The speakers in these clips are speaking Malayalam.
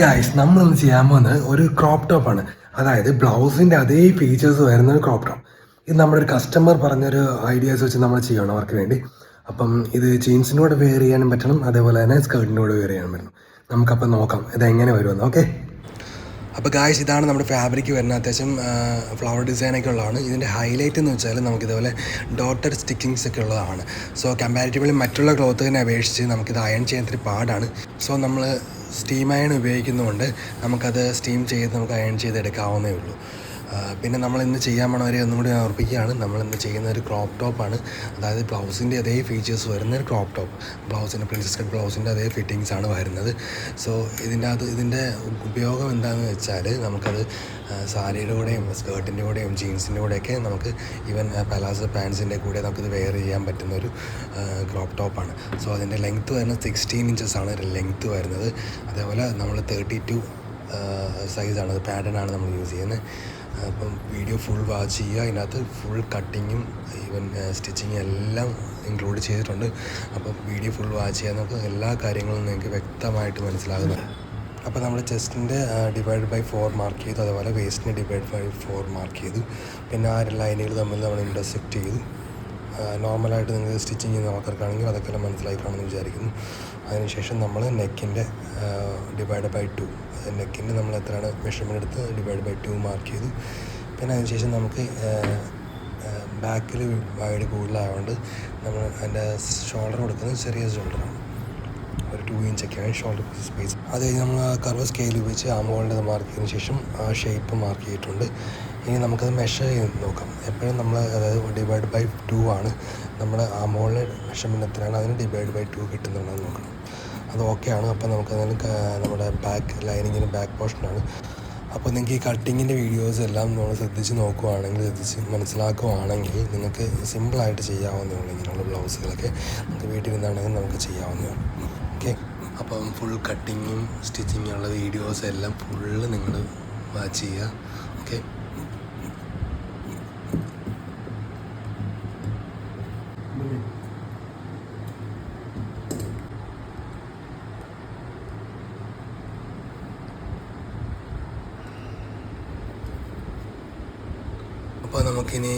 ഗൈസ് നമ്മളിന്ന് ചെയ്യാൻ പോകുന്നത് ഒരു ക്രോപ്പ് ടോപ്പാണ്. അതായത് ബ്ലൗസിൻ്റെ അതേ ഫീച്ചേഴ്സ് വരുന്ന ഒരു ക്രോപ്പ് ടോപ്പ്. ഇത് നമ്മുടെ ഒരു കസ്റ്റമർ പറഞ്ഞൊരു ഐഡിയാസ് വെച്ച് നമ്മൾ ചെയ്യണം അവർക്ക് വേണ്ടി. അപ്പം ഇത് ജീൻസിൻ്റെ കൂടെ വെയർ ചെയ്യാനും പറ്റണം, അതേപോലെ തന്നെ സ്കേർട്ടിൻ്റെ കൂടെ വെയർ ചെയ്യാനും പറ്റണം. നമുക്കപ്പം നോക്കാം ഇതെങ്ങനെ വരുമെന്ന്. ഓക്കെ, അപ്പോൾ ഗായ്സ് ഇതാണ് നമ്മുടെ ഫാബ്രിക് വരുന്നത്. അത്യാവശ്യം ഫ്ലവർ ഡിസൈനൊക്കെ ഉള്ളതാണ്. ഇതിൻ്റെ ഹൈലൈറ്റ് എന്ന് വെച്ചാൽ നമുക്കിതുപോലെ ഡോട്ടഡ് സ്റ്റിക്കിങ്സ് ഒക്കെ ഉള്ളതാണ്. സോ കമ്പാരിറ്റീവ്ലി മറ്റുള്ള ക്ലോത്തിനെ അപേക്ഷിച്ച് നമുക്കിത് അയൺ ചെയ്യാൻ ഇത്തിരി പാടാണ്. സോ നമ്മൾ സ്റ്റീം അയൺ ഉപയോഗിക്കുന്നതുകൊണ്ട് നമുക്കത് സ്റ്റീം ചെയ്ത് നമുക്ക് അയൺ ചെയ്തെടുക്കാവുന്നേ ഉള്ളൂ. പിന്നെ നമ്മളിന്ന് ചെയ്യാൻ പോണവരെ ഒന്നും കൂടി ഓർപ്പിക്കുകയാണ്, നമ്മളിന്ന് ചെയ്യുന്ന ഒരു ക്രോപ്പ് ടോപ്പാണ്. അതായത് ബ്ലൗസിൻ്റെ അതേ ഫീച്ചേഴ്സ് വരുന്ന ഒരു ക്രോപ്പ് ടോപ്പ്. ബ്ലൗസിൻ്റെ പ്രിൻസസ് കട്ട് ബ്ലൗസിൻ്റെ അതേ ഫിറ്റിങ്സ് ആണ് വരുന്നത്. സോ ഇതിൻ്റെ ഉപയോഗം എന്താണെന്ന് വെച്ചാൽ നമുക്കത് സാരിയുടെ കൂടെയും സ്കേർട്ടിൻ്റെ കൂടെയും ജീൻസിൻ്റെ കൂടെയൊക്കെ നമുക്ക് ഈവൻ പലാസോ പാൻസിൻ്റെ കൂടെ നമുക്കിത് വെയർ ചെയ്യാൻ പറ്റുന്ന ഒരു ക്രോപ്പ് ടോപ്പാണ്. സോ അതിൻ്റെ ലെങ്ത്ത് വരുന്നത് 16 ഇഞ്ചസ് ആണ് ലെങ്ത്ത് വരുന്നത്. അതേപോലെ നമ്മൾ 32 സൈസാണ്, അത് പാറ്റേൺ ആണ് നമ്മൾ യൂസ് ചെയ്യുന്നത്. അപ്പം വീഡിയോ ഫുൾ വാച്ച് ചെയ്യുക. അതിനകത്ത് ഫുൾ കട്ടിങ്ങും ഈവൻ സ്റ്റിച്ചിങ്ങും എല്ലാം ഇൻക്ലൂഡ് ചെയ്തിട്ടുണ്ട്. അപ്പം വീഡിയോ ഫുൾ വാച്ച് ചെയ്യാൻ നമുക്ക് എല്ലാ കാര്യങ്ങളും നിങ്ങൾക്ക് വ്യക്തമായിട്ട് മനസ്സിലാകുന്നത്. അപ്പോൾ നമ്മൾ ചെസ്റ്റിൻ്റെ /4 മാർക്ക് ചെയ്തു, അതുപോലെ വേസ്റ്റിൻ്റെ /4 മാർക്ക് ചെയ്തു. പിന്നെ ആ ലൈനുകൾ തമ്മിൽ നമ്മൾ ഇൻ്റർസെക്റ്റ് ചെയ്തു. നോർമലായിട്ട് നിങ്ങൾ സ്റ്റിച്ചിങ് ചെയ്യുന്ന ആൾക്കാർക്കാണെങ്കിൽ അതൊക്കെ മനസ്സിലായി കാണുമെന്ന് വിചാരിക്കുന്നു. അതിനുശേഷം നമ്മൾ നെക്കിൻ്റെ /2 നെക്കിൻ്റെ നമ്മൾ എത്രയാണ് മെഷർമെൻ്റ് എടുത്ത് /2 മാർക്ക് ചെയ്തു. പിന്നെ അതിനുശേഷം നമുക്ക് ബാക്കിൽ വൈഡ് കൂടുതലായതുകൊണ്ട് നമ്മൾ അതിൻ്റെ ഷോൾഡർ കൊടുക്കുന്നത് ചെറിയ ഷോൾഡറാണ്, ഒരു 2 ഇഞ്ചൊക്കെയാണ് ഷോൾഡർ സ്പേസ്. അത് കഴിഞ്ഞ് നമ്മൾ ആ കർവ് സ്കെയിൽ ഉപയോഗിച്ച് ആ മോളിൻ്റെ മാർക്ക് ചെയ്തതിന് ശേഷം ആ ഷേപ്പ് മാർക്ക് ചെയ്തിട്ടുണ്ട്. ഇനി നമുക്കത് മെഷർ ചെയ്ത് നോക്കാം. എപ്പോഴും നമ്മൾ അതായത് /2 ആണ് നമ്മുടെ ആ മോളിലെ മെഷർമെൻറ്റ് എത്രയാണ് അതിന് /2 കിട്ടുന്നുണ്ടെന്ന് നോക്കണം. അത് ഓക്കെയാണ്. അപ്പോൾ നമുക്കതിന് നമ്മുടെ ബാക്ക് ലൈനിങ്ങിന് ബാക്ക് പോർഷനാണ്. അപ്പോൾ നിങ്ങൾക്ക് ഈ കട്ടിങ്ങിൻ്റെ വീഡിയോസ് എല്ലാം നമ്മൾ ശ്രദ്ധിച്ച് നോക്കുകയാണെങ്കിൽ, ശ്രദ്ധിച്ച് മനസ്സിലാക്കുകയാണെങ്കിൽ നിങ്ങൾക്ക് സിമ്പിളായിട്ട് ചെയ്യാവുന്നതാണ്. ഇങ്ങനെയുള്ള ബ്ലൗസുകളൊക്കെ നമുക്ക് വീട്ടിൽ നിന്നാണെങ്കിൽ നമുക്ക് ചെയ്യാവുന്നതാണ്. ഓക്കെ, അപ്പം ഫുൾ കട്ടിങ്ങും സ്റ്റിച്ചിങ്ങുള്ള വീഡിയോസ് എല്ലാം ഫുള്ള് നിങ്ങൾ വാച്ച് ചെയ്യുക. ഓക്കെ, അപ്പോൾ നമുക്കിനി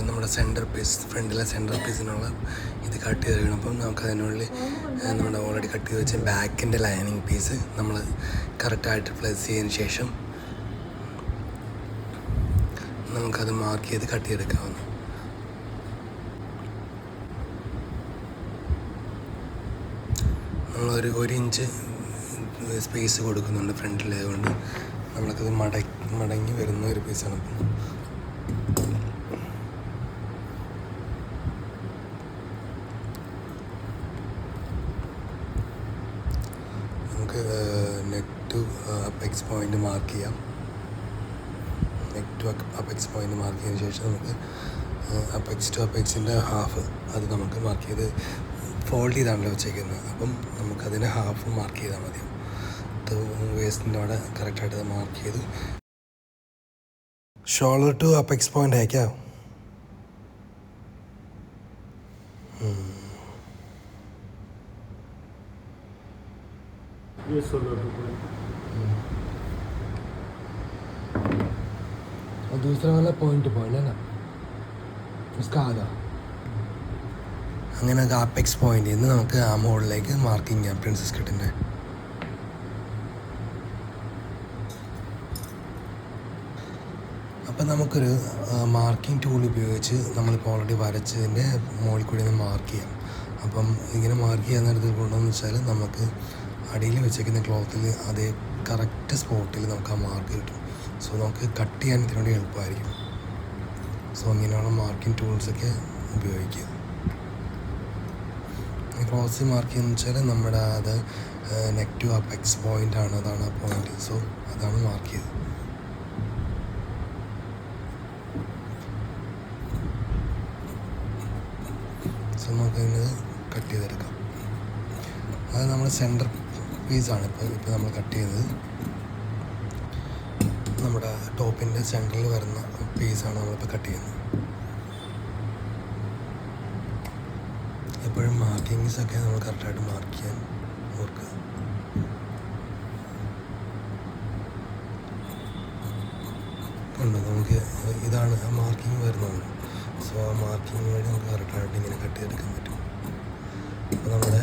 നമ്മുടെ ഫ്രണ്ടിലെ സെൻറ്റർ പീസിനുള്ള ഇത് കട്ട് ചെയ്തെടുക്കണം. അപ്പം നമുക്കതിനുള്ളിൽ നമ്മുടെ ഓൾറെഡി കട്ട് ചെയ്ത് വെച്ച ബാക്കിൻ്റെ ലൈനിങ് പീസ് നമ്മൾ കറക്റ്റായിട്ട് പ്ലേസ് ചെയ്തതിന് ശേഷം നമുക്കത് മാർക്ക് ചെയ്ത് കട്ട് ചെയ്തെടുക്കാവുന്നു. നമ്മളൊരു 1 ഇഞ്ച് സ്പേസ് കൊടുക്കുന്നുണ്ട് ഫ്രണ്ടിലായതുകൊണ്ട് നമ്മൾക്കത് മടങ്ങി വരുന്ന ഒരു പീസാണ്. നമുക്ക് neck to apex point mark ചെയ്യാം. Neck to apex point mark ചെയ്തതിന് ശേഷം നമുക്ക് അപ്പെക്സ് ടു അപ്പെക്സിൻ്റെ ഹാഫ് അത് നമുക്ക് മാർക്ക് ചെയ്ത് ഫോൾഡ് ചെയ്താണല്ലോ വെച്ചേക്കുന്നത്. അപ്പം നമുക്കതിന് ഹാഫ് മാർക്ക് ചെയ്താൽ മതി. വേസ്റ്റിൻ്റെ അവിടെ കറക്റ്റായിട്ട് മാർക്ക് ചെയ്തു. ഷോൾഡർ ടു അപ്പെക്സ് പോയിൻ്റ് അയക്കാം. और दूसरा वाला पॉइंट टू पॉइंट है ना, उसका आधा. അങ്ങനെ അപ്പെക്സ് പോയിന്റിൽ നിന്ന് നമുക്ക് ആ മോളിലേക്ക് മാർക്കിങ് ചെയ്യാം പ്രിൻസസ് കട്ടിൻ്റെ. അപ്പം നമുക്കൊരു മാർക്കിംഗ് ടൂൾ ഉപയോഗിച്ച് നമ്മളിപ്പോൾ ഓൾറെഡി വരച്ചതിൻ്റെ മുകളിൽ കൂടി ഒന്ന് മാർക്ക് ചെയ്യാം. അപ്പം ഇങ്ങനെ മാർക്ക് ചെയ്യാൻ നേരത്തിൽ കൊണ്ടുവന്ന് വെച്ചാൽ നമുക്ക് അടിയിൽ വെച്ചേക്കുന്ന ക്ലോത്തിൽ അതേ കറക്റ്റ് സ്പോട്ടിൽ നമുക്ക് ആ മാർക്ക് കിട്ടും. സോ നമുക്ക് കട്ട് ചെയ്യാൻ ഇതിനോട് എളുപ്പമായിരിക്കും. സോ ഇങ്ങനെയുള്ള മാർക്കിംഗ് ടൂൾസൊക്കെ ഉപയോഗിക്കുക. ക്രോസ് മാർക്ക് ചെയ്യുന്നത് വെച്ചാൽ നമ്മുടെ അത് നെക്ക് ടു അപ്പെക്സ് പോയിൻ്റാണ്, അതാണ് ആ പോയിൻ്റ്. സോ അതാണ് മാർക്ക് ചെയ്തത്. സോ നമുക്കതിന് കട്ട് ചെയ്തെടുക്കാം. അത് നമ്മൾ സെൻറ്റർ പീസാണ് ഇപ്പോൾ നമ്മൾ കട്ട് ചെയ്തത്. നമ്മുടെ ടോപ്പിൻ്റെ സെൻറ്ററിൽ വരുന്ന പീസാണ് നമ്മളിപ്പോൾ കട്ട് ചെയ്യുന്നത്. എപ്പോഴും മാർക്കിങ്സൊക്കെ നമ്മൾ കറക്റ്റായിട്ട് മാർക്ക് ചെയ്യാൻ ഓർക്കുക. ഉണ്ട്. നമുക്ക് ഇതാണ് ആ മാർക്കിങ് വരുന്നത്. സോ ആ മാർക്കിങ്ങിന് വേണ്ടി നമുക്ക് കറക്റ്റായിട്ട് ഇങ്ങനെ കട്ട് ചെയ്തെടുക്കാൻ പറ്റും. അപ്പോൾ നമ്മുടെ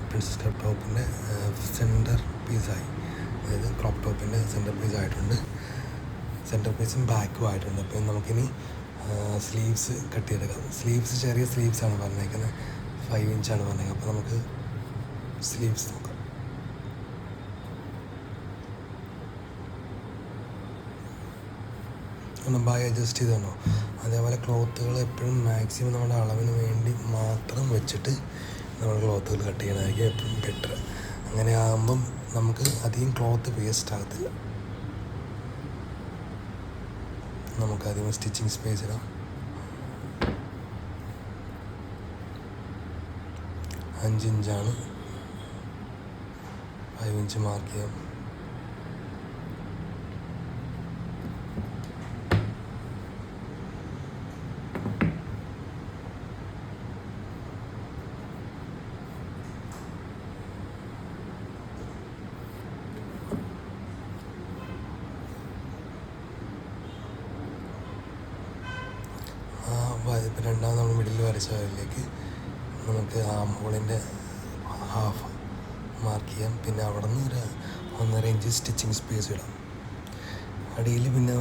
പ്രിൻസസ് ക്രോപ്പ് ടോപ്പിൻ്റെ സെൻറ്റർ പീസായി, അതായത് ക്രോപ്പ് ടോപ്പിൻ്റെ സെൻറ്റർ പീസ് ആയിട്ടുണ്ട്. സെൻറ്റർ പീസും ബാക്കും ആയിട്ടുണ്ട്. അപ്പോൾ നമുക്കിനി സ്ലീവ്സ് കട്ട് ചെയ്തെടുക്കാം. സ്ലീവ്സ് ചെറിയ സ്ലീവ്സാണ് പറഞ്ഞേക്കുന്നത്, 5 ഇഞ്ചാണ് പറഞ്ഞേക്കുന്നത്. അപ്പോൾ നമുക്ക് സ്ലീവ്സ് നോക്കാം. ഒന്ന് ബൈ അഡ്ജസ്റ്റ് ചെയ്തോ. അതേപോലെ ക്ലോത്തുകൾ എപ്പോഴും മാക്സിമം നമ്മുടെ അളവിന് വേണ്ടി മാത്രം വെച്ചിട്ട് നമ്മൾ ക്ലോത്തുകൾ കട്ട് ചെയ്യണമായിരിക്കും എപ്പോഴും ബെറ്റർ. അങ്ങനെ ആകുമ്പം നമുക്ക് അധികം ക്ലോത്ത് വേസ്റ്റ് ആകത്തില്ല. നമുക്കധികം സ്റ്റിച്ചിങ് സ്പേസ് ഇടാം. 5 ഇഞ്ചാണ്, 5 ഇഞ്ച് മാർക്ക് ചെയ്യാം. ഇപ്പം രണ്ടാമത് നമ്മൾ മിഡിൽ വരച്ച വരയിലേക്ക് നമുക്ക് ആം ഹോളിൻ്റെ ഹാഫ് മാർക്ക് ചെയ്യാം. പിന്നെ അവിടെ നിന്ന് ഒരു 1.5 ഇഞ്ച് സ്റ്റിച്ചിങ് സ്പേസ് ഇടാം. അടിയിൽ പിന്നെ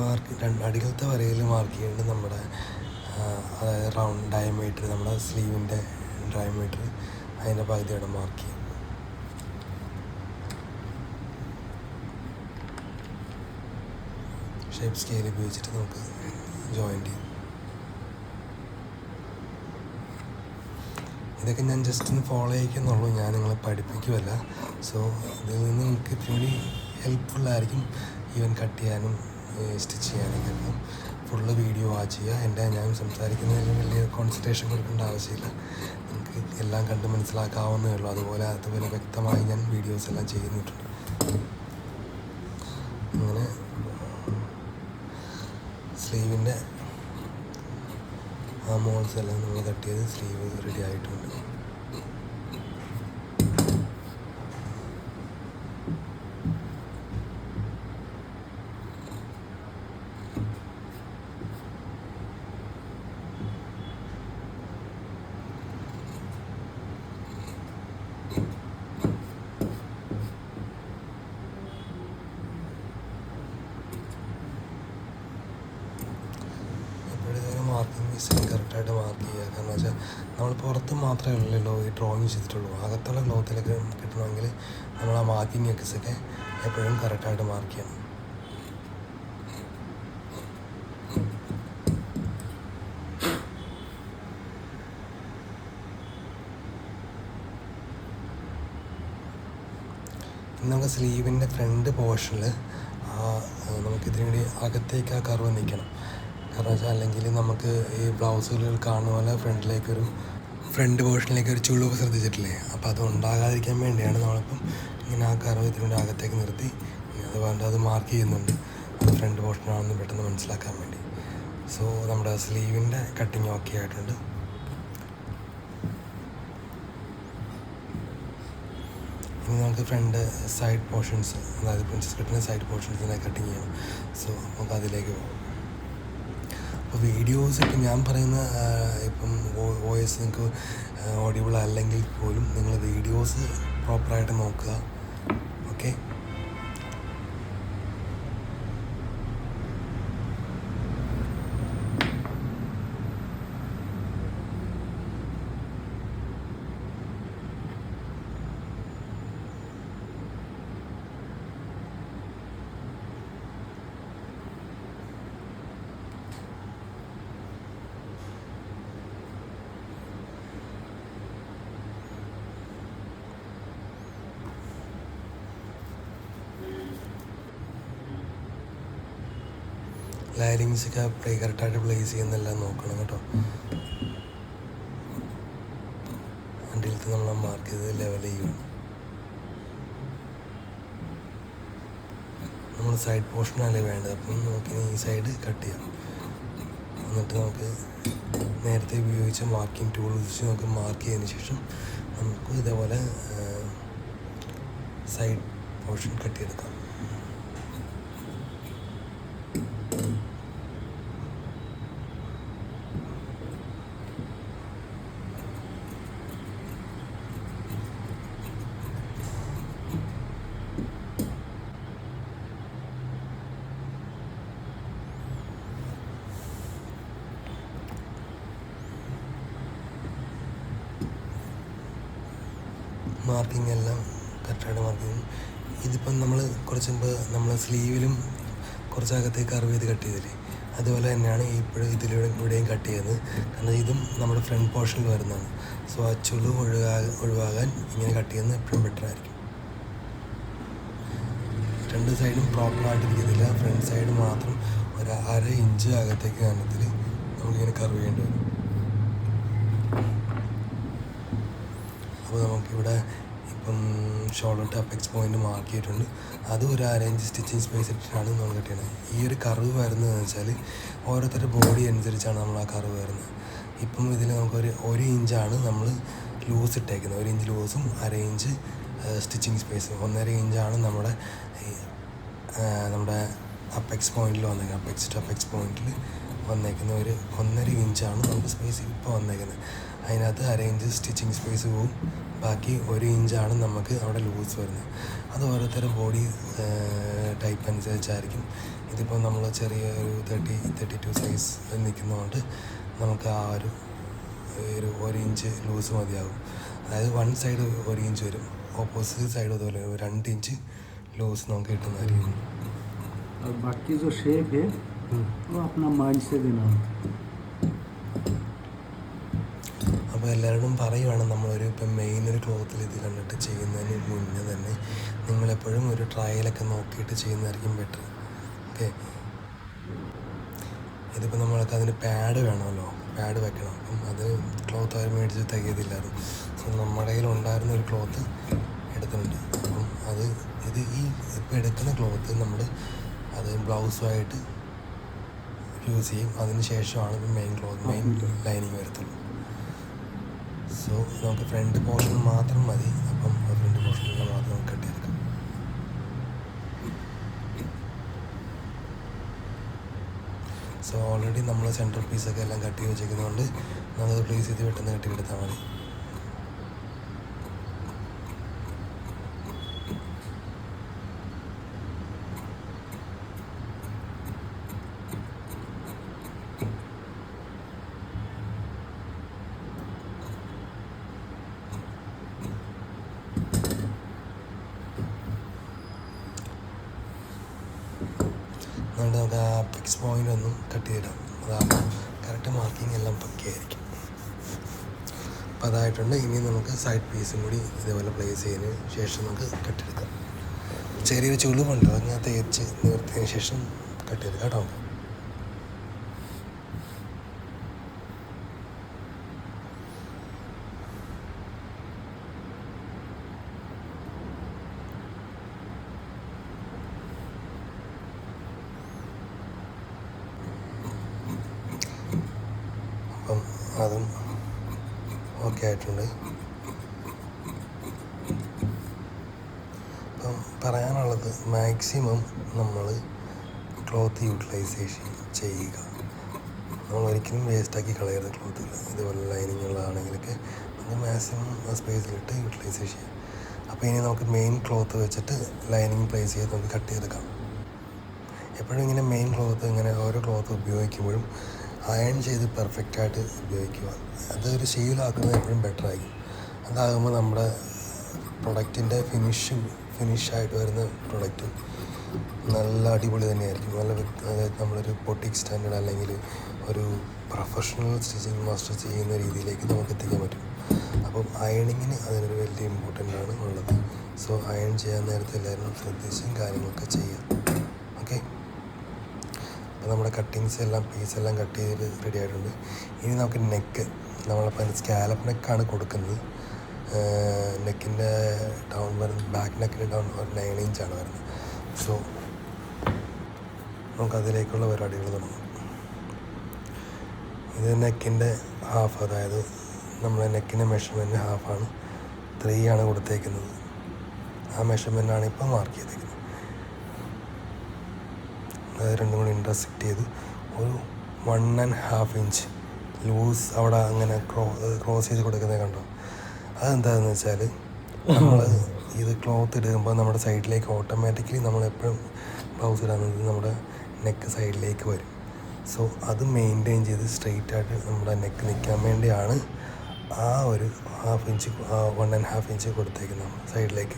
അടിയിലത്തെ വരയിൽ മാർക്ക് ചെയ്യേണ്ടത് നമ്മുടെ അതായത് റൗണ്ട് ഡയമീറ്റർ, നമ്മുടെ സ്ലീവിൻ്റെ ഡയമീറ്റർ, അതിൻ്റെ പകുതിയോടെ മാർക്ക് ചെയ്യും. ഷേപ്പ് സ്കെയിൽ ഉപയോഗിച്ചിട്ട് നമുക്ക് ജോയിൻ്റ് ചെയ്യും. ഇതൊക്കെ ഞാൻ ജസ്റ്റ് ഒന്ന് ഫോളോ ചെയ്യിക്കുന്നുള്ളൂ, ഞാൻ നിങ്ങളെ പഠിപ്പിക്കുമല്ല. സോ ഇതിൽ നിന്ന് നിങ്ങൾക്ക് ഇത്തിരി ഹെൽപ്ഫുള്ളായിരിക്കും ഈവൻ കട്ട് ചെയ്യാനും സ്റ്റിച്ച് ചെയ്യാനൊക്കെ. അപ്പം ഫുള്ള് വീഡിയോ വാച്ച് ചെയ്യുക. ഞാൻ സംസാരിക്കുന്നതിന് വലിയ കോൺസെൻട്രേഷൻ കൊടുക്കേണ്ട ആവശ്യമില്ല, നിങ്ങൾക്ക് എല്ലാം കണ്ട് മനസ്സിലാക്കാവുന്നേ ഉള്ളൂ. അതുപോലെ വ്യക്തമായി ഞാൻ വീഡിയോസ് എല്ലാം ചെയ്യുന്നിട്ടുണ്ട്. അങ്ങനെ സ്ലീവിൻ്റെ ആ മോൾസ് എല്ലാം നമ്മൾ കട്ട് ചെയ്ത് സ്ലീവ് റെഡി ആയിട്ടുണ്ട്. മാർക്കിംഗ് പീസിൽ കറക്റ്റായിട്ട് മാർക്ക് ചെയ്യുക. കാരണം വെച്ചാൽ നമ്മൾ പുറത്ത് മാത്രമേ ഉള്ളല്ലോ ഈ ഡ്രോയിങ് ചെയ്തിട്ടുള്ളൂ. അകത്തുള്ള ക്ലോത്തിലൊക്കെ കിട്ടണമെങ്കിൽ നമ്മൾ ആ മാർക്കിംഗ് എക്സൊക്കെ എപ്പോഴും കറക്റ്റായിട്ട് മാർക്ക് ചെയ്യണം. നമുക്ക് സ്ലീവിൻ്റെ ഫ്രണ്ട് പോർഷനിൽ നമുക്കിതിനു വേണ്ടി അകത്തേക്ക് ആ കർവ് നിൽക്കണം. കാരണം വെച്ചാൽ അല്ലെങ്കിൽ നമുക്ക് ഈ ബ്ലൗസുകൾ കാണുന്ന പോലെ ഫ്രണ്ട് പോർഷനിലേക്ക് ഒരു ചുളിവ് ശ്രദ്ധിച്ചിട്ടില്ലേ? അപ്പോൾ അത് ഉണ്ടാകാതിരിക്കാൻ വേണ്ടിയാണ് നമ്മളിപ്പം ഇങ്ങനെ ആ കർവ് ഇതിൻ്റെ അകത്തേക്ക് നിർത്തി അതുകൊണ്ട് അത് മാർക്ക് ചെയ്യുന്നുണ്ട്. അത് ഫ്രണ്ട് പോർഷനാണെന്ന് പെട്ടെന്ന് മനസ്സിലാക്കാൻ വേണ്ടി. സോ നമ്മുടെ സ്ലീവിൻ്റെ കട്ടിങ് ഓക്കെ ആയിട്ടുണ്ട്. ഇനി നമുക്ക് ഫ്രണ്ട് സൈഡ് പോർഷൻസ്, അതായത് പ്രിൻസസ് കട്ടിൻ്റെ സൈഡ് പോർഷൻസിനെ കട്ടിങ് ചെയ്യണം. സോ നമുക്ക് അതിലേക്ക് പോകാം. അപ്പോൾ വീഡിയോസ് ഇപ്പം ഞാൻ പറയുന്ന ഇപ്പം വോയിസ് നിങ്ങൾക്ക് ഓഡിയബിൾ അല്ലെങ്കിൽ പോലും നിങ്ങൾ വീഡിയോസ് പ്രോപ്പറായിട്ട് നോക്കുക. ഓക്കെ, ലൈനിങ്സൊക്കെ കറക്റ്റായിട്ട് പ്ലേസ് ചെയ്യുന്നെല്ലാം നോക്കണം കേട്ടോ. വണ്ടിയിലത്തെ നമ്മൾ മാർക്ക് ചെയ്ത് ലെവൽ ചെയ്യണം. നമ്മൾ സൈഡ് പോർഷനല്ലേ വേണ്ടത്, അപ്പം നമുക്കിനി ഈ സൈഡ് കട്ട് ചെയ്യാം. എന്നിട്ട് നമുക്ക് നേരത്തെ ഉപയോഗിച്ച മാർക്കിംഗ് ടൂൾ വെച്ച് നമുക്ക് മാർക്ക് ചെയ്തതിന് ശേഷം നമുക്ക് ഇതേപോലെ സൈഡ് പോർഷൻ കട്ട് ചെയ്തെടുക്കാം. മാർക്കിംഗ് എല്ലാം കറക്റ്റായിട്ട് മാർക്കിങ്. ഇതിപ്പം നമ്മൾ കുറച്ച് മുമ്പ് നമ്മൾ സ്ലീവിലും കുറച്ചകത്തേക്ക് കർവ് ചെയ്ത് കട്ട് ചെയ്തില്ലേ, അതുപോലെ തന്നെയാണ് ഇപ്പോഴും ഇവിടെയും കട്ട് ചെയ്യുന്നത്. കാരണം ഇതും നമ്മുടെ ഫ്രണ്ട് പോർഷനിൽ വരുന്നതാണ്. സോ ആ ചുളിവ് ഒഴിവാകാൻ ഇങ്ങനെ കട്ട് ചെയ്യുന്നത് എപ്പോഴും ബെറ്റർ ആയിരിക്കും. രണ്ട് സൈഡും പ്രോപ്പറായിട്ടിരിക്കത്തില്ല, ഫ്രണ്ട് സൈഡ് മാത്രം ഒരു 1/2 ഇഞ്ച് അകത്തേക്ക് കനത്തിൽ നമുക്കിങ്ങനെ കർവ് ചെയ്യേണ്ടി വരും. അപ്പോൾ നമുക്കിവിടെ ഇപ്പം shoulder to apex point mark ചെയ്തിട്ടുണ്ട്. അത് ഒരു 1/2 ഇഞ്ച് സ്റ്റിച്ചിങ് സ്പേസ് ഇട്ടിട്ടാണ് നമ്മൾ കട്ട് ചെയ്യുന്നത്. ഈ ഒരു കർവ് വരുന്നതെന്ന് വെച്ചാൽ ഓരോരുത്തരുടെ ബോഡി അനുസരിച്ചാണ് നമ്മൾ ആ കർവ് വരുന്നത്. ഇപ്പം ഇതിൽ നമുക്കൊരു 1 ഇഞ്ചാണ് നമ്മൾ ലൂസ് ഇട്ടേക്കുന്നത്. 1 ഇഞ്ച് ലൂസും 1/2 ഇഞ്ച് സ്റ്റിച്ചിങ് സ്പേസും. 1.5 ഇഞ്ചാണ് നമ്മുടെ അപ്പെക്സ് പോയിന്റിൽ വന്നേക്കുന്നത്. അപ്പെക്സ് ടു അപ്പെക്സ് പോയിന്റിൽ വന്നേക്കുന്ന ഒരു 1.5 ഇഞ്ചാണ് നമുക്ക് സ്പേസ് ഇപ്പോൾ വന്നേക്കുന്നത്. അതിനകത്ത് 1/2 ഇഞ്ച് സ്റ്റിച്ചിങ് സ്പേസ് പോവും, ബാക്കി 1 ഇഞ്ചാണ് നമുക്ക് അവിടെ ലൂസ് വരുന്നത്. അത് ഓരോരുത്തരുടെ ബോഡി ടൈപ്പ് അനുസരിച്ചായിരിക്കും. ഇതിപ്പോൾ നമ്മൾ ചെറിയ ഒരു 32 സൈസ് നിൽക്കുന്നതുകൊണ്ട് നമുക്ക് ആ ഒരു 1 ഇഞ്ച് ലൂസ് മതിയാകും. അതായത് വൺ സൈഡ് 1 ഇഞ്ച് വരും, ഓപ്പോസിറ്റ് സൈഡ് അതുപോലെ 2 ഇഞ്ച് लूज നമുക്ക് കിട്ടുന്നതായിരിക്കും. और बाकी जो शेप है वो अपना माइंड से देना. അപ്പോൾ എല്ലാവരോടും പറയുവാണ്, നമ്മളൊരു ഇപ്പം മെയിൻ ഒരു ക്ലോത്തിൽ ഇത് കണ്ടിട്ട് ചെയ്യുന്നതിന് മുന്നേ തന്നെ നിങ്ങളെപ്പോഴും ഒരു ട്രയലൊക്കെ നോക്കിയിട്ട് ചെയ്യുന്നതായിരിക്കും ബെറ്റർ. ഓക്കെ, ഇതിപ്പോൾ നമ്മൾക്ക് അതിന് പാഡ് വേണമല്ലോ, പാഡ് വെക്കണം. അപ്പം അത് ക്ലോത്ത് അവർ മേടിച്ച് തികയതില്ലായിരുന്നു. സോ നമ്മുടെ കയ്യിൽ ഉണ്ടായിരുന്ന ഒരു ക്ലോത്ത് എടുത്തിട്ടുണ്ട്. അപ്പം ഇത് ഇപ്പോൾ എടുക്കുന്ന ക്ലോത്ത് നമ്മൾ അത് ബ്ലൗസുമായിട്ട് യൂസ് ചെയ്യും. അതിന് ശേഷമാണ് മെയിൻ ലൈനിങ് വരത്തുള്ളൂ. സോ നമുക്ക് ഫ്രണ്ട് പോർഷൻ മാത്രം മതി. അപ്പം ഫ്രണ്ട് പോർഷനിൽ മാത്രം നമുക്ക് കട്ട് ചെയ്തെടുക്കാം. സോ ഓൾറെഡി നമ്മൾ സെൻട്രൽ പീസൊക്കെ എല്ലാം കട്ട് ചെയ്ത് വെച്ചേക്കുന്നതുകൊണ്ട് നമുക്കത് പ്ലേസ് ചെയ്ത് പെട്ടെന്ന് കട്ടിയെടുത്താൽ മതി. അതുകൊണ്ട് നമുക്ക് ആ ഫിക്സ് പോയിൻ്റ് ഒന്നും കട്ട് ചെയ്തിടാം. അതാകുമ്പോൾ കറക്റ്റ് മാർക്കിംഗ് എല്ലാം പക്കയായിരിക്കും. അപ്പോൾ അതായിട്ടുണ്ട്. ഇനി നമുക്ക് സൈഡ് പീസും കൂടി ഇതേപോലെ പ്ലേസ് ചെയ്തതിന് ശേഷം നമുക്ക് കട്ടെടുക്കാം. ചെറിയൊരു ചുളിവുണ്ട്, അങ്ങനെ തേച്ച് നിവർത്തിയതിന് ശേഷം കട്ട് ചെയ്തെടുക്കാം കേട്ടോ. അപ്പം അതും ഓക്കെ ആയിട്ടുണ്ട്. അപ്പം പറയാനുള്ളത്, മാക്സിമം നമ്മൾ ക്ലോത്ത് യൂട്ടിലൈസേഷൻ ചെയ്യുക. നമ്മൾ ഒരിക്കലും വേസ്റ്റാക്കി കളയരുത് ക്ലോത്തുകൾ. ഇതുപോലെ ലൈനിങ്ങുകളാണെങ്കിലൊക്കെ നമുക്ക് മാക്സിമം സ്പേസിലിട്ട് യൂട്ടിലൈസേഷൻ ചെയ്യാം. അപ്പോൾ ഇനി നമുക്ക് മെയിൻ ക്ലോത്ത് വെച്ചിട്ട് ലൈനിങ് പ്ലേസ് ചെയ്ത് നമുക്ക് കട്ട് ചെയ്തെടുക്കാം. എപ്പോഴും ഇങ്ങനെ മെയിൻ ക്ലോത്ത് ഇങ്ങനെ ഓരോ ക്ലോത്ത് ഉപയോഗിക്കുമ്പോഴും അയൺ ചെയ്ത് പെർഫെക്റ്റായിട്ട് ഉപയോഗിക്കുക. അതൊരു ശീലമാക്കുന്നത് എപ്പോഴും ബെറ്ററായിരിക്കും. അതാകുമ്പോൾ നമ്മുടെ പ്രൊഡക്റ്റിൻ്റെ ഫിനിഷായിട്ട് വരുന്ന പ്രൊഡക്റ്റ് നല്ല അടിപൊളി തന്നെയായിരിക്കും. അതായത് നമ്മളൊരു പൊട്ടിക് സ്റ്റാൻഡേർഡ് അല്ലെങ്കിൽ ഒരു പ്രൊഫഷണൽ സ്റ്റിച്ചിങ് മാസ്റ്റർ ചെയ്യുന്ന രീതിയിലേക്ക് നമുക്ക് എത്തിക്കാൻ പറ്റും. അപ്പം അയണിങ്ങിന് അതിനൊരു വലിയ ഇമ്പോർട്ടൻ്റ് ആണ് ഉള്ളത്. സോ അയൺ ചെയ്യാൻ നേരത്തെ എല്ലാവരും ശ്രദ്ധിച്ചും കാര്യങ്ങളൊക്കെ ചെയ്യാം. ഓക്കെ, അപ്പോൾ നമ്മുടെ കട്ടിങ്സ് എല്ലാം പീസെല്ലാം കട്ട് ചെയ്ത് റെഡി ആയിട്ടുണ്ട്. ഇനി നമുക്ക് നെക്ക്, നമ്മളിപ്പോൾ സ്കാലപ്പ് നെക്കാണ് കൊടുക്കുന്നത്. നെക്കിൻ്റെ ഡൗൺ വരുന്നത്, ബാക്ക് നെക്കിൻ്റെ ഡൗൺ ഒരു 9 ഇഞ്ചാണ് വരുന്നത്. സോ നമുക്കതിലേക്കുള്ള പരിപാടികൾ തുടങ്ങും. ഇത് നെക്കിൻ്റെ ഹാഫ്, അതായത് നമ്മുടെ നെക്കിൻ്റെ മെഷർമെൻറ്റ് ഹാഫാണ്. 3 ആണ് കൊടുത്തേക്കുന്നത്. ആ മെഷർമെൻറ്റാണ് ഇപ്പോൾ മാർക്ക് ചെയ്തേക്കുന്നത്. അത് രണ്ടും കൂടി ഇൻ്റർസെക്റ്റ് ചെയ്ത് ഒരു 1.5 ഇഞ്ച് ലൂസ് അവിടെ അങ്ങനെ ക്രോസ് ചെയ്ത് കൊടുക്കുന്നത് കണ്ടോ. അതെന്താണെന്ന് വെച്ചാൽ നമ്മൾ ഇത് ക്ലോത്ത് ഇടുമ്പോൾ നമ്മുടെ സൈഡിലേക്ക് ഓട്ടോമാറ്റിക്കലി നമ്മളെപ്പോഴും ബ്ലൗസ് ഇടുന്നത് നമ്മുടെ നെക്ക് സൈഡിലേക്ക് വരും. സോ അത് മെയിൻറ്റെയിൻ ചെയ്ത് സ്ട്രെയിറ്റ് ആയിട്ട് നമ്മുടെ നെക്ക് നിൽക്കാൻ വേണ്ടിയാണ് ആ ഒരു 1.5 ഇഞ്ച് 1.5 ഇഞ്ച് കൊടുത്തേക്കും നമ്മൾ സൈഡിലേക്ക്.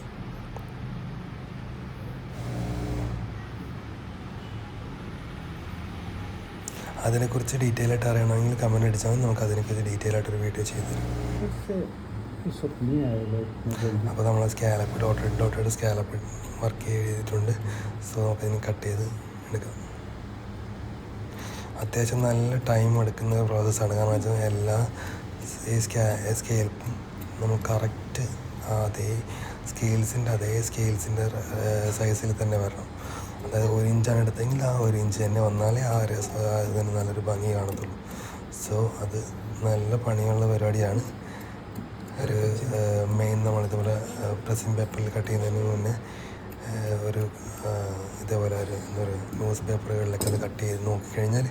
അതിനെക്കുറിച്ച് ഡീറ്റെയിൽ ആയിട്ട് അറിയണമെങ്കിൽ കമൻറ്റ് അടിച്ചാൽ മതി, നമുക്ക് അതിനെക്കുറിച്ച് ഡീറ്റെയിൽ ആയിട്ടൊരു വീഡിയോ ചെയ്തു തരും. അപ്പോൾ നമ്മൾ സ്കാലപ്പ് ഡോട്ടഡ് സ്കാലപ്പ് വർക്ക് ചെയ്തിട്ടുണ്ട്. സോ നമുക്കതിന് കട്ട് ചെയ്ത് എടുക്കാം. അത്യാവശ്യം നല്ല ടൈം എടുക്കുന്ന പ്രോസസ്സാണ്. കാരണം വെച്ചാൽ എല്ലാ സ്കെയിൽപ്പും നമുക്ക് കറക്റ്റ് അതേ സ്കെയിൽസിൻ്റെ സൈസിൽ തന്നെ വരണം. അതായത് 1 ഇഞ്ചാണ് എടുത്തെങ്കിൽ ആ 1 ഇഞ്ച് തന്നെ വന്നാലേ ആ ഒരു ഇതിന് നല്ലൊരു ഭംഗി കാണത്തുള്ളൂ. സോ അത് നല്ല പണിയുള്ള പരിപാടിയാണ്. ഒരു മെയിൻ നമ്മളിതുപോലെ പ്രസിംഗ് പേപ്പറിൽ കട്ട് ചെയ്യുന്നതിന് മുന്നേ ഒരു ഇതേപോലെ ഒരു എന്താ പറയുക ന്യൂസ് പേപ്പറുകളിലൊക്കെ അത് കട്ട് ചെയ്ത് നോക്കിക്കഴിഞ്ഞാൽ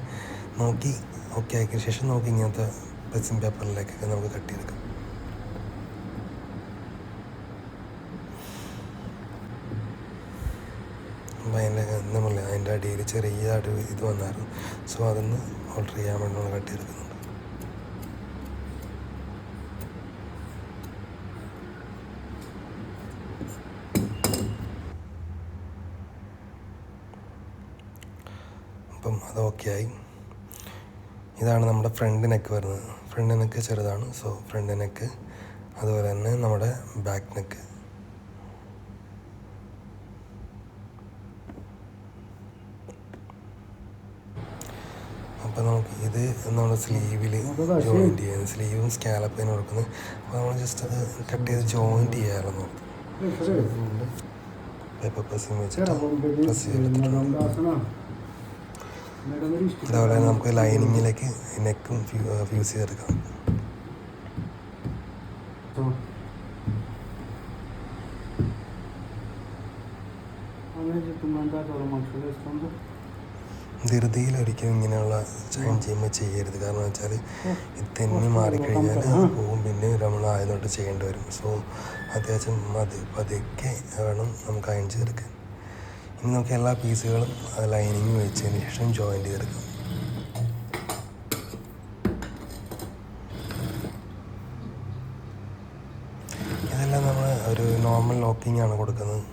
നോക്കി ഓക്കെ ആക്കിയ ശേഷം നമുക്ക് ഇങ്ങനത്തെ പ്രസിംഗ് പേപ്പറിലേക്കൊക്കെ നമുക്ക് കട്ട് ചെയ്തെടുക്കാം. അപ്പോൾ അതിൻ്റെ അടിയിൽ ചെറിയ ഇത് വന്നായിരുന്നു. സോ അതൊന്ന് ഓൾട്ടർ ചെയ്യാൻ വേണ്ടി നമ്മൾ കട്ട് ചെയ്തെടുക്കുന്നുണ്ട്. അപ്പം അത് ഓക്കെ ആയി. ഇതാണ് നമ്മുടെ ഫ്രണ്ട് നെക്ക് വരുന്നത്. ഫ്രണ്ട് നെക്ക് ചെറുതാണ്. സോ ഫ്രണ്ട് നെക്ക്, അതുപോലെ തന്നെ നമ്മുടെ ബാക്ക് നെക്ക്. അപ്പോൾ നമുക്ക് ഇത് നമ്മുടെ സ്ലീവിൽ ജോയിൻറ്റ് ചെയ്യാൻ, സ്ലീവും സ്കാലപ്പിന് കൊടുക്കുന്നത്. അപ്പോൾ നമ്മൾ ജസ്റ്റ് അത് കട്ട് ചെയ്ത് ജോയിൻറ്റ് ചെയ്യാറുണ്ട്. പേപ്പർ പ്രസ്സിങ് വെച്ചിട്ട് പ്രസ് ചെയ്തെടുത്തിട്ടുണ്ട്. അതുപോലെ തന്നെ നമുക്ക് ലൈനിങ്ങിലേക്ക് നെക്കും ഫ്യൂസ് ചെയ്തെടുക്കാം. ധൃതിയിൽ ഒരിക്കലും ഇങ്ങനെയുള്ള ജോയിൻ ചെയ്യുമ്പോൾ ചെയ്യരുത്. കാരണം വെച്ചാൽ ഇത് തെന്നി മാറിക്കഴിഞ്ഞാൽ അത് പോകും, പിന്നെ നമ്മൾ ആയതുകൊണ്ട് ചെയ്യേണ്ടി വരും. സോ അത്യാവശ്യം പതുക്കെ വേണം നമുക്ക് അയൺ ചെയ്തെടുക്കാൻ. ഇനി നമുക്ക് എല്ലാ പീസുകളും ലൈനിങ് വെച്ചതിന് ശേഷം ജോയിൻ ചെയ്തെടുക്കാം. ഇതെല്ലാം നമ്മൾ ഒരു നോർമൽ ലോക്കിംഗ് ആണ് കൊടുക്കുന്നത്.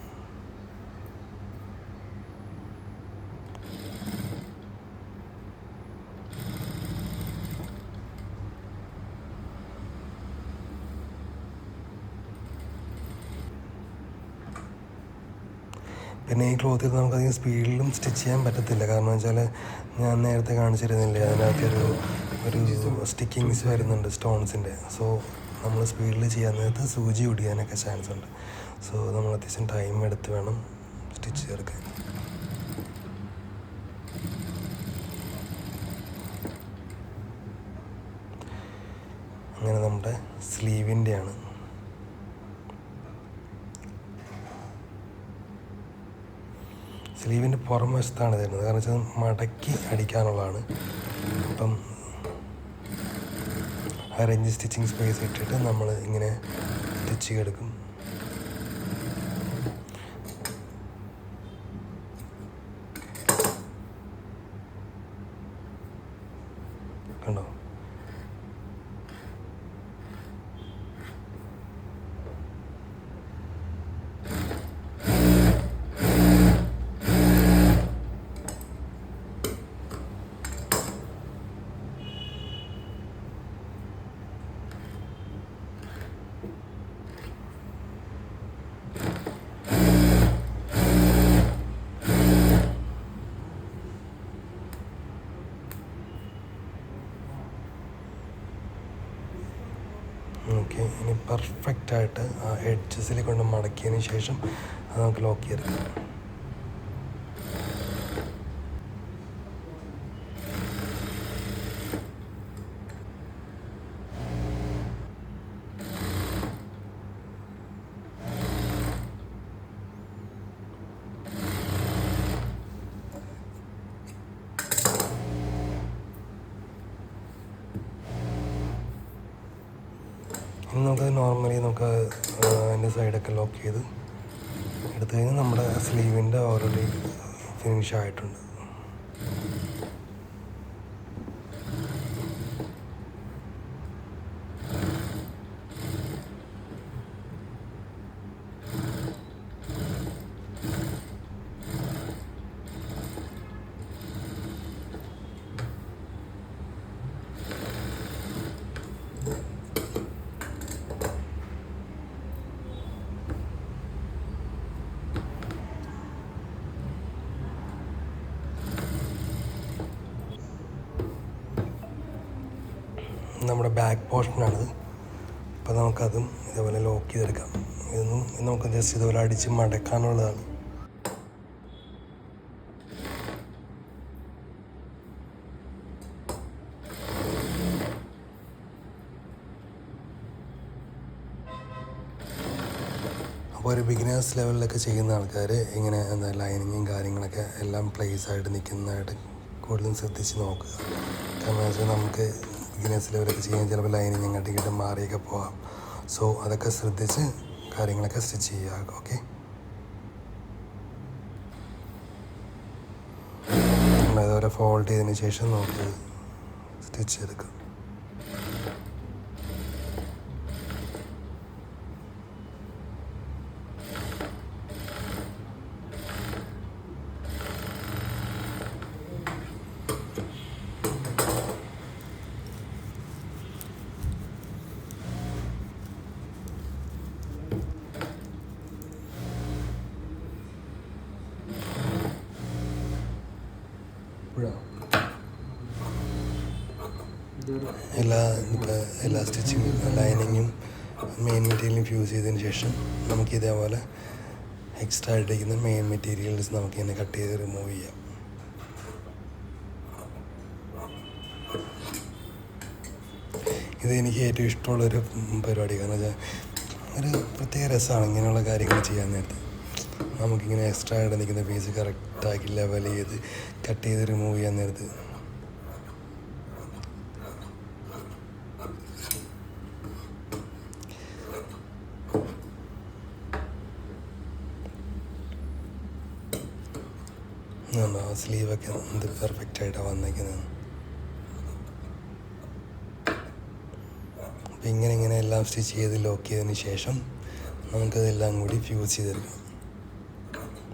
പിന്നെ ഈ ക്ലോത്തിൽ നമുക്കധികം സ്പീഡിലും സ്റ്റിച്ച് ചെയ്യാൻ പറ്റത്തില്ല. കാരണം വെച്ചാൽ ഞാൻ നേരത്തെ കാണിച്ചിരുന്നില്ലേ, അതിനകത്തൊരു സ്റ്റിക്കിങ്സ് വരുന്നുണ്ട് സ്റ്റോൺസിൻ്റെ. സോ നമ്മൾ സ്പീഡിൽ ചെയ്യാൻ നേരത്ത് സൂചി ഒടിയാനൊക്കെ ചാൻസ് ഉണ്ട്. സോ നമ്മൾ അത്യാവശ്യം ടൈം എടുത്ത് വേണം സ്റ്റിച്ച് ചേർക്കാൻ. അങ്ങനെ നമ്മുടെ സ്ലീവിൻ്റെയാണ്. സ്ലീവിൻ്റെ പുറം വശത്താണ് തരുന്നത്. കാരണം വെച്ചാൽ മടക്കി അടിക്കാനുള്ളതാണ്. അപ്പം അരഞ്ച് സ്റ്റിച്ചിങ് സ്പേസ് ഇട്ടിട്ട് നമ്മൾ ഇങ്ങനെ സ്റ്റിച്ച് ചെയ്തെടുക്കും. കണ്ടോ? ഓക്കെ, ഇനി പെർഫെക്റ്റായിട്ട് ആ എഡ്ജസിൽ കൊണ്ട് മടക്കിയതിന് ശേഷം അത് നമുക്ക് ലോക്ക് ചെയ്തെടുക്കാം. ഇനി നമുക്ക് നോർമലി നമുക്ക് അതിൻ്റെ സൈഡൊക്കെ ലോക്ക് ചെയ്ത് എടുത്തു കഴിഞ്ഞാൽ നമ്മുടെ സ്ലീവിൻ്റെ ഓൾറെഡി ഫിനിഷ് ആയിട്ടുണ്ട്. നമ്മുടെ ബാക്ക് പോർഷനാണിത്. അപ്പോൾ നമുക്കതും ഇതേപോലെ ലോക്ക് ചെയ്തെടുക്കാം. ഇതൊന്നും നമുക്ക് ജസ്റ്റ് ഇതുപോലെ അടിച്ച് മടക്കാനുള്ളതാണ്. അപ്പോൾ ഒരു ബിഗിനേഴ്സ് ലെവലിലൊക്കെ ചെയ്യുന്ന ആൾക്കാർ ഇങ്ങനെ എന്താ ലൈനിങ്ങും കാര്യങ്ങളൊക്കെ എല്ലാം പ്ലേസ് ആയിട്ട് നിൽക്കുന്നതായിട്ട് കൂടുതലും ശ്രദ്ധിച്ച് നോക്കുക. കാരണം വെച്ചാൽ നമുക്ക് ബിഗിനേഴ്സ് ലെവലൊക്കെ ചെയ്യാൻ ചിലപ്പോൾ ലൈനിങ് അങ്ങോട്ടേക്കിട്ട് മാറിയൊക്കെ പോകാം. സോ അതൊക്കെ ശ്രദ്ധിച്ച് കാര്യങ്ങളൊക്കെ സ്റ്റിച്ച് ചെയ്യുക. ഓക്കെ, അതേപോലെ ഫോൾഡ് ചെയ്തതിന് ശേഷം നമുക്ക് സ്റ്റിച്ച് ചെയ്തെടുക്കാം. എല്ലാ സ്റ്റിച്ചിങ്ങും ലൈനിങ്ങും മെയിൻ മെറ്റീരിയലും ഫ്യൂസ് ചെയ്തതിന് ശേഷം നമുക്ക് ഇതേപോലെ എക്സ്ട്രാ ആയിട്ടിരിക്കുന്ന മെയിൻ മെറ്റീരിയൽസ് നമുക്ക് ഇങ്ങനെ കട്ട് ചെയ്ത് റിമൂവ് ചെയ്യാം. ഇത് എനിക്ക് ഏറ്റവും ഇഷ്ടമുള്ളൊരു പരിപാടി. കാരണം വെച്ചാൽ ഒരു പ്രത്യേക രസമാണ് ഇങ്ങനെയുള്ള കാര്യങ്ങൾ ചെയ്യാൻ നേരത്ത്. നമുക്കിങ്ങനെ എക്സ്ട്രാ ആയിട്ട് നിൽക്കുന്ന പീസ് കറക്റ്റാക്കി ലെവൽ ചെയ്ത് കട്ട് ചെയ്ത് റിമൂവ് ചെയ്യാൻ നേരത്ത് സ്ലീവൊക്കെ എന്ത് പെർഫെക്റ്റായിട്ടാണ് വന്നേക്കുന്നത്. അപ്പോൾ ഇങ്ങനെ എല്ലാം സ്റ്റിച്ച് ചെയ്ത് ലോക്ക് ചെയ്തതിന് ശേഷം നമുക്കതെല്ലാം കൂടി ഫ്യൂസ് ചെയ്തെടുക്കാം.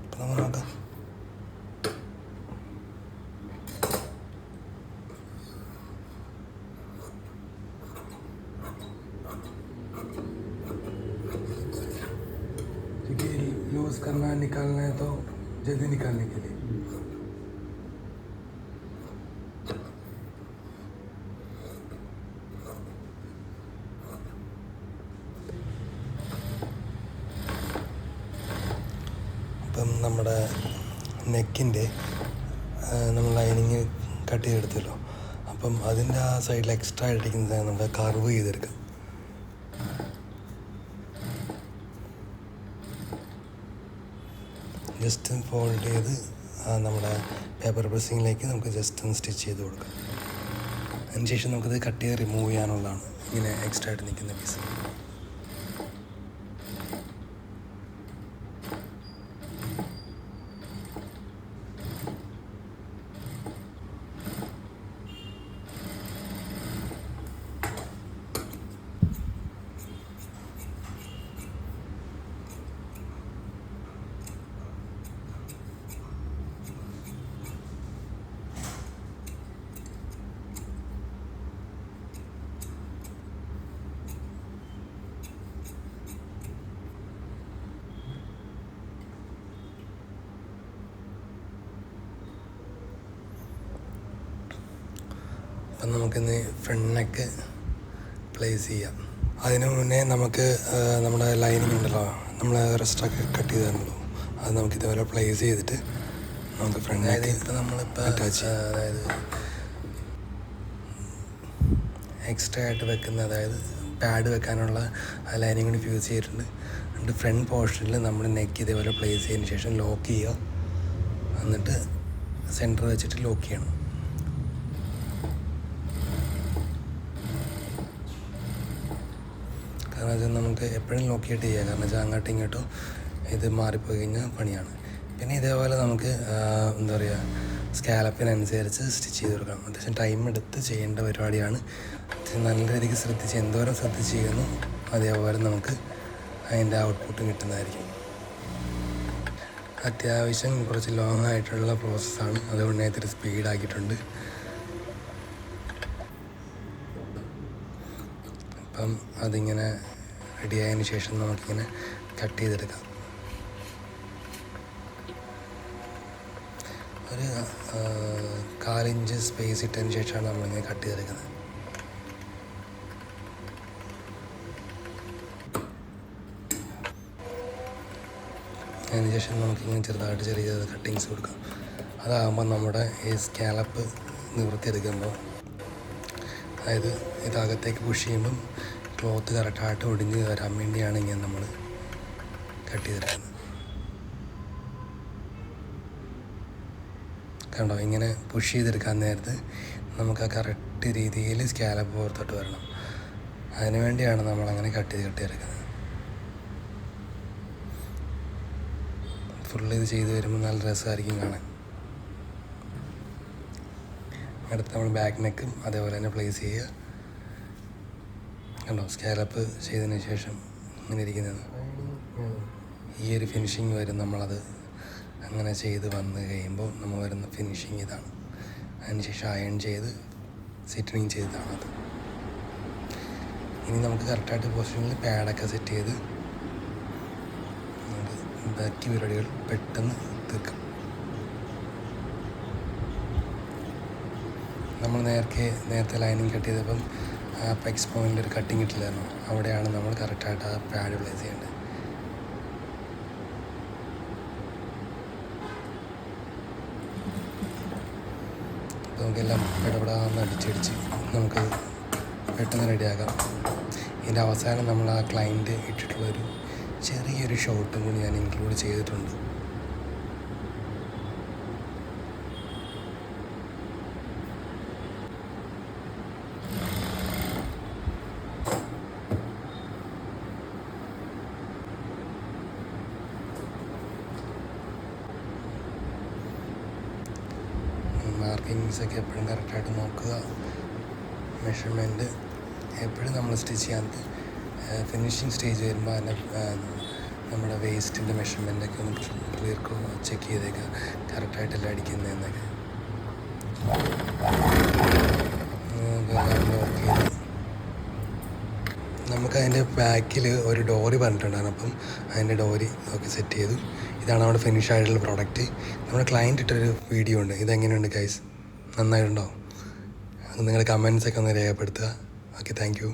അപ്പോൾ നമ്മൾ നോക്കാം. लूज करना निकालना है तो जल्दी निकालने के लिए അപ്പം നമ്മുടെ നെക്കിൻ്റെ നമ്മൾ ലൈനിങ് കട്ട് ചെയ്തെടുത്തല്ലോ. അപ്പം അതിൻ്റെ ആ സൈഡിൽ എക്സ്ട്രാ ആയിട്ടിരിക്കുന്നത് നമ്മുടെ കർവ് ചെയ്തെടുക്കാം. ജസ്റ്റ് ഫോൾഡ് ചെയ്ത് നമ്മുടെ പേപ്പർ പ്രസ്സിങ്ങിലേക്ക് നമുക്ക് ജസ്റ്റ് ഒന്ന് സ്റ്റിച്ച് ചെയ്ത് കൊടുക്കാം. അതിനുശേഷം നമുക്കത് കട്ട് ചെയ്ത് റിമൂവ് ചെയ്യാനുള്ളതാണ് ഇങ്ങനെ എക്സ്ട്രാ ആയിട്ട് നിൽക്കുന്ന പീസ്. അപ്പം നമുക്കിന്ന് ഫ്രണ്ട് നെക്ക് പ്ലേസ് ചെയ്യാം. അതിന് മുന്നേ നമുക്ക് നമ്മുടെ ലൈനിങ് ഉണ്ടല്ലോ, നമ്മൾ റെസ്റ്റൊക്കെ കട്ട് ചെയ്താണല്ലോ, അത് നമുക്ക് ഇതേപോലെ പ്ലേസ് ചെയ്തിട്ട് നമുക്ക് ഫ്രണ്ട് നെക്ക് ഇപ്പം നമ്മളിപ്പോൾ അറ്റാച്ച് അതായത് എക്സ്ട്രാ ആയിട്ട് വെക്കുന്ന അതായത് പാഡ് വെക്കാനുള്ള ആ ലൈനിങ് കൂടി ഫ്യൂസ് ചെയ്തിട്ടുണ്ട്. എന്നിട്ട് ഫ്രണ്ട് പോർഷനിൽ നമ്മൾ നെക്ക് ഇതേപോലെ പ്ലേസ് ചെയ്തതിന് ശേഷം ലോക്ക് ചെയ്യുക. എന്നിട്ട് സെൻറ്റർ വെച്ചിട്ട് ലോക്ക് ചെയ്യണം. കാരണം വെച്ചാൽ നമുക്ക് എപ്പോഴും ലോക്ക് ചെയ്തിട്ട് ചെയ്യാം. കാരണം വെച്ചാൽ അങ്ങോട്ടും ഇങ്ങോട്ടും ഇത് മാറിപ്പോയി കഴിഞ്ഞാൽ പണിയാണ്. പിന്നെ ഇതേപോലെ നമുക്ക് എന്താ പറയുക സ്കാലപ്പിനനുസരിച്ച് സ്റ്റിച്ച് ചെയ്ത് കൊടുക്കണം. അത്യാവശ്യം ടൈം എടുത്ത് ചെയ്യേണ്ട പരിപാടിയാണ്. നല്ല രീതിക്ക് ശ്രദ്ധിച്ച് എന്തോരം ശ്രദ്ധിച്ച് ചെയ്യുന്നു അതേപോലെ നമുക്ക് അതിൻ്റെ ഔട്ട്പുട്ടും കിട്ടുന്നതായിരിക്കും. അത്യാവശ്യം കുറച്ച് ലോങ് ആയിട്ടുള്ള പ്രോസസ്സാണ്, അതുകൊണ്ട് ഇത്തിരി സ്പീഡാക്കിയിട്ടുണ്ട്. അപ്പം അതിങ്ങനെ റെഡി ആയതിന് ശേഷം നമുക്കിങ്ങനെ കട്ട് ചെയ്തെടുക്കാം. ഒരു 1/4 ഇഞ്ച് സ്പേസ് ഇട്ടതിന് ശേഷമാണ് നമ്മളിങ്ങനെ കട്ട് ചെയ്തെടുക്കുന്നത്. അതിനുശേഷം നമുക്കിങ്ങനെ ചെറുതായിട്ട് ചെറിയ കട്ടിങ്സ് കൊടുക്കാം. അതാകുമ്പോൾ നമ്മുടെ ഈ സ്കാലപ്പ് നിവൃത്തിയെടുക്കുമ്പോൾ, അതായത് ഇതകത്തേക്ക് പുഷ് ചെയ്യുമ്പം ക്ലോത്ത് കറക്റ്റായിട്ട് ഒടിഞ്ഞ് വരാൻ വേണ്ടിയാണ് ഇങ്ങനെ നമ്മൾ കട്ട് ചെയ്തെടുക്കുന്നത്. കണ്ടോ, ഇങ്ങനെ പുഷ് ചെയ്തെടുക്കാൻ നേരത്ത് നമുക്ക് ആ കറക്റ്റ് രീതിയിൽ സ്കാലപ്പ് പുറത്തോട്ട് വരണം. അതിനു വേണ്ടിയാണ് നമ്മളങ്ങനെ കട്ട് ചെയ്തെടുക്കുന്നത്. ഫുള്ള് ഇത് ചെയ്ത് വരുമ്പോൾ നല്ല രസമായിരിക്കും കാണാൻ. അടുത്ത് നമ്മൾ ബാക്ക് നെക്കും അതേപോലെ തന്നെ പ്ലേസ് ചെയ്യുക. കണ്ടോ, സ്കാലപ്പ് ചെയ്തതിന് ശേഷം ഇങ്ങനെ ഇരിക്കുന്നത്. ഈ ഒരു ഫിനിഷിങ് വരും. നമ്മളത് അങ്ങനെ ചെയ്ത് വന്ന് കഴിയുമ്പോൾ നമ്മൾ വരുന്ന ഫിനിഷിങ് ഇതാണ്. അതിനുശേഷം അയൺ ചെയ്ത് സെറ്റിനിങ് ചെയ്തതാണത്. ഇനി നമുക്ക് കറക്റ്റായിട്ട് പൊസിഷനിൽ പാഡൊക്കെ സെറ്റ് ചെയ്ത് നമുക്ക് ബാക്കി പരിപാടികൾ പെട്ടെന്ന് തീർക്കാം. നമ്മൾ നേരത്തെ ലൈനിങ് കട്ട് ചെയ്തപ്പം അപ്പെക്സ് പോയിൻ്റ് ഒരു കട്ടിങ് ഇട്ടില്ലായിരുന്നു. അവിടെയാണ് നമ്മൾ കറക്റ്റായിട്ട് ആ പാഡ് പ്ലേസ് ചെയ്യേണ്ടത്. നമുക്കെല്ലാം ഇടപെടാന്ന് അടിച്ചടിച്ച് നമുക്ക് പെട്ടെന്ന് റെഡിയാക്കാം. ഇതിൻ്റെ അവസാനം നമ്മൾ ആ ക്ലയൻറ്റ് ഇട്ടിട്ടുള്ളൊരു ചെറിയൊരു ഷോട്ടും കൂടി ഞാൻ ഇൻക്ലൂഡ് ചെയ്തിട്ടുണ്ട്. മാർക്കിങ്സൊക്കെ എപ്പോഴും കറക്റ്റായിട്ട് നോക്കുക. മെഷർമെൻറ്റ് എപ്പോഴും നമ്മൾ സ്റ്റിച്ച് ചെയ്യാൻ ഫിനിഷിങ് സ്റ്റേജ് വരുമ്പോൾ അതിൻ്റെ നമ്മുടെ വേസ്റ്റിൻ്റെ മെഷർമെൻറ്റൊക്കെ ഒന്ന് ക്ലിയർ ചെക്ക് ചെയ്തേക്കുക, കറക്റ്റായിട്ടല്ല അടിക്കുന്നതെന്നൊക്കെ. നമുക്കതിൻ്റെ ബാക്കിൽ ഒരു ഡോറി പറഞ്ഞിട്ടുണ്ടായിരുന്നു. അപ്പം അതിൻ്റെ ഡോറി ഒക്കെ സെറ്റ് ചെയ്തു. ഇതാണ് നമ്മുടെ ഫിനിഷ് ആയിട്ടുള്ള പ്രോഡക്റ്റ്. നമ്മുടെ ക്ലയൻറ്റ് ഇട്ടൊരു വീഡിയോ ഉണ്ട്. ഇതെങ്ങനെയുണ്ട് ഗൈസ്? നന്നായിട്ടുണ്ടോ? നിങ്ങളുടെ കമൻസൊക്കെ ഒന്ന് രേഖപ്പെടുത്തുക. Okay, thank you.